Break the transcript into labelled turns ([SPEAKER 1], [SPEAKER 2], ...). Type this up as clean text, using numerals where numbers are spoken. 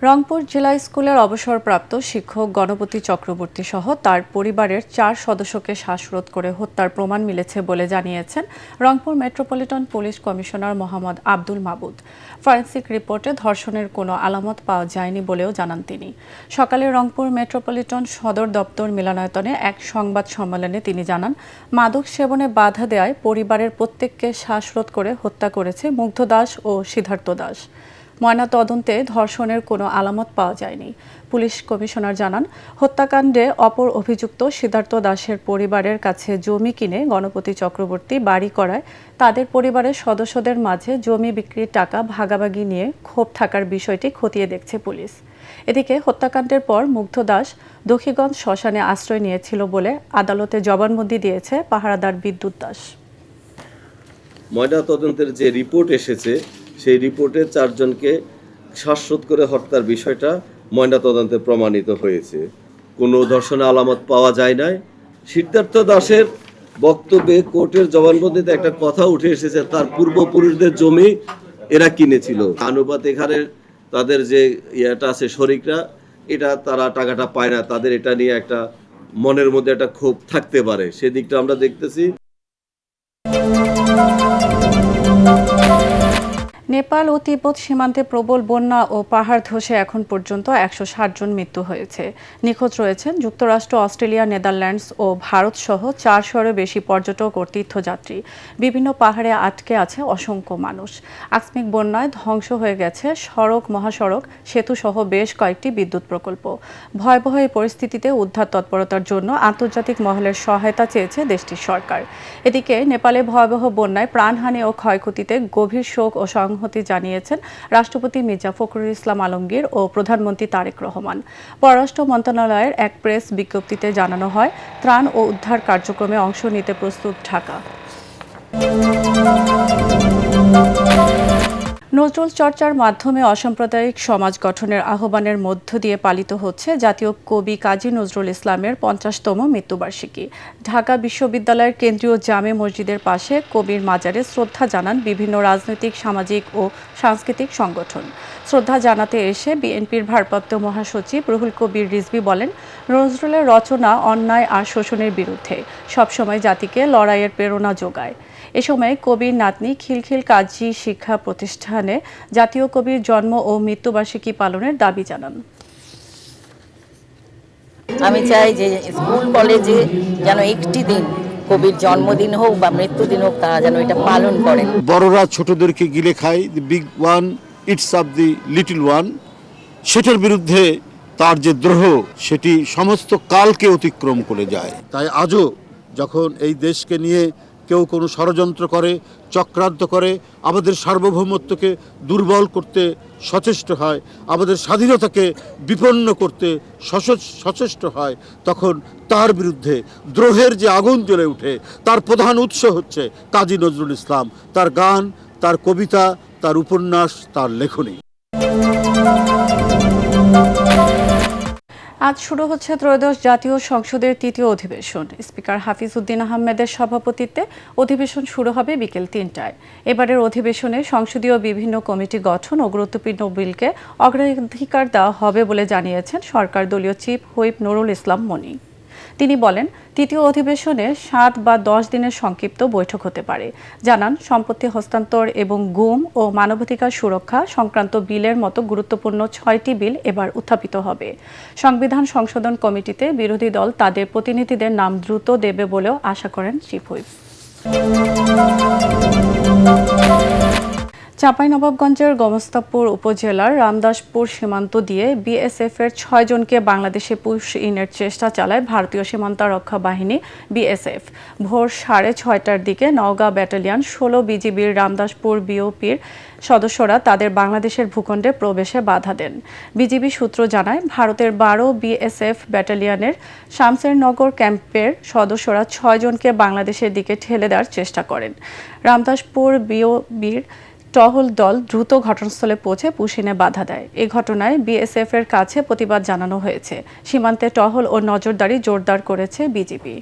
[SPEAKER 1] রংপুর জেলা স্কুলের অবসরপ্রাপ্ত শিক্ষক গণপতি চক্রবর্তী সহ তার পরিবারের 4 সদস্যকে শ্বাসরোধ করে হত্যার প্রমাণ মিলেছে বলে জানিয়েছেন Rangpur metropolitan police commissioner Mohammad Abdul মাবুদ। ফরেনসিক রিপোর্টে ধর্ষণের কোনো আলামত পাওয়া যায়নি বলেও জানান তিনি। সকালে রংপুর মেট্রোপলিটন সদর দপ্তর মিলনায়তনে এক সংবাদ সম্মেলনে তিনি জানান, মাদক সেবনে বাধা দেওয়ায় পরিবারের প্রত্যেককে শ্বাসরোধ করে হত্যা করেছে মুগ্ধ দাস ও সিদ্ধার্থ দাস। ময়নাতদন্তে ধর্ষণের কোনো আলামত পাওয়া যায়নি। পুলিশ কমিশনার জানান, হত্যাকাণ্ডে অপর অভিযুক্ত সিদ্ধার্থ দাসের পরিবারের কাছে জমি কিনে গণপতি চক্রবর্তী বাড়ি করায় তাদের পরিবারের সদস্যদের মাঝে জমি বিক্রির টাকা ভাগাভাগি নিয়ে ক্ষোভ থাকার বিষয়টি খতিয়ে দেখছে পুলিশ। এদিকে হত্যাকাণ্ডের পর মুগ্ধ দাস দক্ষিণগঞ্জ শ্মশানে আশ্রয় নিয়েছিল বলে আদালতে জবানবন্দি দিয়েছে পাহারাদার বিদ্যুৎ দাস।
[SPEAKER 2] ময়নাতদন্তের যে রিপোর্ট এসেছে সেই রিপোর্টে 4 জনকে শ্বাসরোধ করে হত্যার বিষয়টা ময়নাতদন্তে প্রমাণিত হয়েছে। কোনো ধর্ষণের আলামত পাওয়া যায় নাই। সিদ্ধার্থ দাসের বক্তব্যে কোর্টের জবানবন্দিতে একটা কথা উঠে এসেছে, তার পূর্বপুরুষদের জমি এরা কিনেছিল। আনুপাতিক হারে তাদের যে ইয়েটা আছে শরিকরা, এটা তারা টাকাটা পায় না, তাদের এটা নিয়ে একটা মনের মধ্যে একটা ক্ষোভ থাকতে পারে, সেদিকটা আমরা দেখতেছি।
[SPEAKER 1] নেপাল ও তিব্বত সীমান্তে প্রবল বন্যা ও পাহাড় ধসে এখন পর্যন্ত 160 জন মৃত্যু হয়েছে। নিখোঁজ রয়েছেন যুক্তরাষ্ট্র, অস্ট্রেলিয়া, নেদারল্যান্ডস ও ভারত সহ 400-এরও বেশি পর্যটক ও তীর্থযাত্রী। বিভিন্ন পাহাড়ে আটকে আছে অসংখ্য মানুষ। আকস্মিক বন্যায় ধ্বংস হয়ে গেছে সড়ক, মহাসড়ক, সেতু সহ বেশ কয়েকটি বিদ্যুৎ প্রকল্প। ভয়াবহ এই পরিস্থিতিতে উদ্ধার তৎপরতার জন্য আন্তর্জাতিক মহলের সহায়তা চেয়েছে দেশটির সরকার। এদিকে নেপালে ভয়াবহ বন্যায় প্রাণহানি ও ক্ষয়ক্ষতিতে গভীর শোক ও সংহতি জানিয়েছেন রাষ্ট্রপতি মির্জা ফখরুল ইসলাম আলমগীর ও প্রধানমন্ত্রী তারেক রহমান। পররাষ্ট্র মন্ত্রণালয়ের এক প্রেস বিজ্ঞপ্তিতে জানানো হয়, ত্রাণ ও উদ্ধার কার্যক্রমে অংশ নিতে প্রস্তুত ঢাকা। নজরুল চর্চার মাধ্যমে অসাম্প্রদায়িক সমাজ গঠনের আহ্বানের মধ্য দিয়ে পালিত হচ্ছে জাতীয় কবি কাজী নজরুল ইসলামের 50তম মৃত্যুবার্ষিকী। ঢাকা বিশ্ববিদ্যালয়ের কেন্দ্রীয় জামে মসজিদের পাশে কবির মাজারে শ্রদ্ধা জানান বিভিন্ন রাজনৈতিক, সামাজিক ও সাংস্কৃতিক সংগঠন। শ্রদ্ধা জানাতে এসে বিএনপির ভারপ্রাপ্ত মহাসচিব রুহুল কবির রিজভী বলেন, নজরুলের রচনা অন্যায় আর শোষণের বিরুদ্ধে সবসময় জাতিকে লড়াইয়ের প্রেরণা যোগায়। এ সময় কবির নাতনি খিলখিল কাজী শিক্ষা প্রতিষ্ঠানে জাতীয় কবির জন্ম ও মৃত্যুবার্ষিকী পালনের দাবি জানান।
[SPEAKER 3] আমি চাই যে স্কুল কলেজে যেন একটি দিন কবির জন্মদিন হোক বা মৃত্যুদিন হোক, তারা যেন এটা পালন করেন।
[SPEAKER 4] বড়রা ছোটদেরকে গিলে খায়, the big one it's of the little one, সেটার বিরুদ্ধে তার যে দ্রোহ সেটি সমস্ত কালকে অতিক্রম করে যায়। তাই আজও যখন এই দেশকে নিয়ে কেউ কোনো ষড়যন্ত্র করে, চক্রান্ত করে, আমাদের সার্বভৌমত্বকে দুর্বল করতে সচেষ্ট হয়, আমাদের স্বাধীনতাকে বিপন্ন করতে সচেষ্ট হয়, তখন তার বিরুদ্ধে দ্রোহের যে আগুন জ্বলে ওঠে, তার প্রধান উৎস হচ্ছে কাজী নজরুল ইসলাম, তার গান, তার কবিতা, তার উপন্যাস, তার লেখনী।
[SPEAKER 1] আজ শুরু হচ্ছে ত্রয়োদশ জাতীয় সংসদের 3য় অধিবেশন। স্পিকার হাফিজ উদ্দিন আহমেদের সভাপতিত্বে অধিবেশন শুরু হবে বিকেল 3টায়। এবারের অধিবেশনে সংসদীয় বিভিন্ন কমিটি গঠন ও গুরুত্বপূর্ণ বিলকে অগ্রাধিকার দেওয়া হবে বলে জানিয়েছেন সরকার দলীয় চিফ হুইপ নুরুল ইসলাম মনি। তিনি বলেন, 3য় অধিবেশনে 7 বা 10 দিনের সংক্ষিপ্ত বৈঠক হতে পারে। জানান, সম্পত্তি হস্তান্তর এবং গুম ও মানবাধিকার সুরক্ষা সংক্রান্ত বিলের মতো গুরুত্বপূর্ণ 6টি বিল এবার উত্থাপিত হবে। সংবিধান সংশোধন কমিটিতে বিরোধী দল তাদের প্রতিনিধিদের নাম দ্রুত দেবে বলেও আশা করেন চিফ হুইপ। চাঁপাইনবাবগঞ্জের গোমস্তাপুর উপজেলার রামদাসপুর সীমান্ত দিয়ে বিএসএফের 6 জনকে বাংলাদেশে পুশ ইনের চেষ্টা চালায় ভারতীয় সীমান্ত রক্ষা বাহিনী বিএসএফ। ভোর 6:30টার দিকে নওগাঁ ব্যাটালিয়ন 16 বিজিবির রামদাসপুর বিওপির সদস্যরা তাদের বাংলাদেশের ভূখণ্ডে প্রবেশে বাধা দেন। বিজিবি সূত্র জানায়, ভারতের 12 বিএসএফ ব্যাটালিয়নের শামসেরনগর ক্যাম্পের সদস্যরা 6 জনকে বাংলাদেশের দিকে ঠেলে দেওয়ার চেষ্টা করেন। রামদাসপুর বিওপির টহল দল দ্রুত ঘটনাস্থলে পৌঁছে পুশিনে বাধা দেয়। এ ঘটনায় বিএসএফ এর কাছে প্রতিবাদ জানানো হয়েছে। সীমান্তে টহল ও নজরদারি জোরদার করেছে বিজিবি।